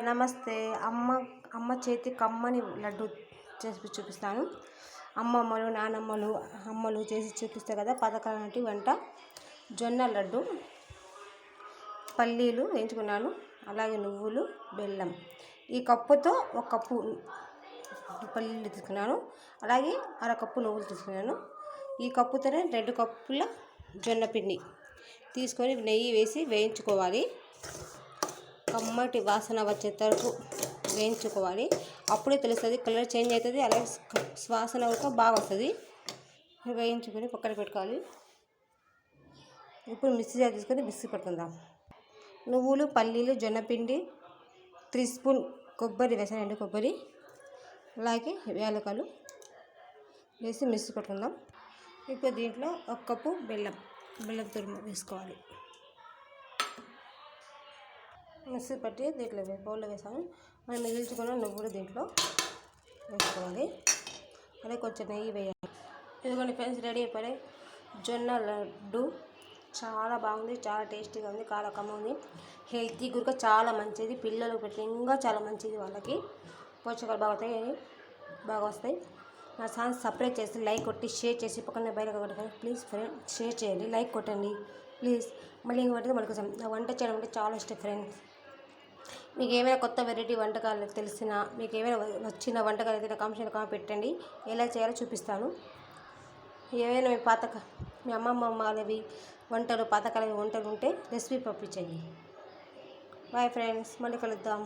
నమస్తే. అమ్మ చేతి కమ్మని లడ్డు చేసి చూపిస్తాను. అమ్మమ్మలు, నానమ్మలు, అమ్మలు చేసి చూపిస్తారు కదా పథకాల నాటి వంట. జొన్న లడ్డు, పల్లీలు వేయించుకున్నాను, అలాగే నువ్వులు, బెల్లం. ఈ కప్పుతో ఒక కప్పు పల్లీలు తీసుకున్నాను, అలాగే అరకప్పు నువ్వులు తీసుకున్నాను. ఈ కప్పుతోనే 2 కప్పుల జొన్న పిండి తీసుకొని నెయ్యి వేసి వేయించుకోవాలి. కమ్మటి వాసన వచ్చే వరకు వేయించుకోవాలి. అప్పుడే తెలుస్తుంది, కలర్ చేంజ్ అవుతుంది, అలాగే వాసన కూడా బాగా వస్తుంది. వేయించుకొని పక్కన పెట్టుకోవాలి. ఇప్పుడు మిక్సీ జార్ తీసుకొని మిక్సీ పట్టుకుందాం. నువ్వులు, పల్లీలు, జొన్నపిండి, 3 స్పూన్ కొబ్బరి వేసాను, ఎండు కొబ్బరి, అలాగే యాలకులు వేసి మిక్సీ పట్టుకుందాం. ఇప్పుడు దీంట్లో 1 కప్పు బెల్లం తురుము వేసుకోవాలి. మిక్సీ పట్టి దీంట్లో బౌల్లో వేసాము. మనం మిగిల్చుకున్న నువ్వులు దీంట్లో వేసుకోవాలి, అలాగే కొంచెం నెయ్యి వేయాలి. ఇదిగోండి ఫ్రెండ్స్, రెడీ అయిపోయి జొన్న లడ్డు. చాలా బాగుంది, చాలా టేస్టీగా ఉంది, చాలా కమ్మ ఉంది. హెల్తీ కూడా చాలా మంచిది, పిల్లలకు పెట్టి ఇంకా చాలా మంచిది. వాళ్ళకి పోషకాలు బాగా వస్తాయి. నా ఛానల్ సబ్స్క్రైబ్ చేసి లైక్ కొట్టి షేర్ చేసి పక్కన బయట కొట్టండి ప్లీజ్. ఫ్రెండ్ షేర్ చేయండి, లైక్ కొట్టండి ప్లీజ్. మళ్ళీ ఇంకొకటి మన కోసం నా వంట చేయడం అంటే చాలా ఇష్టం ఫ్రెండ్స్. మీకు ఏమైనా కొత్త వెరైటీ వంటకాలు తెలిసినా, మీకు ఏమైనా వచ్చిన వంటకాలు అయితే నా కామెంట్ పెట్టండి, ఎలా చేయాలో చూపిస్తాను. ఏమైనా మీ అమ్మమ్మ వాళ్ళవి వంటలు, పాతకాలవి వంటలు ఉంటే రెసిపీ పంపించండి. బాయ్ ఫ్రెండ్స్, మళ్ళీ కలుద్దాం.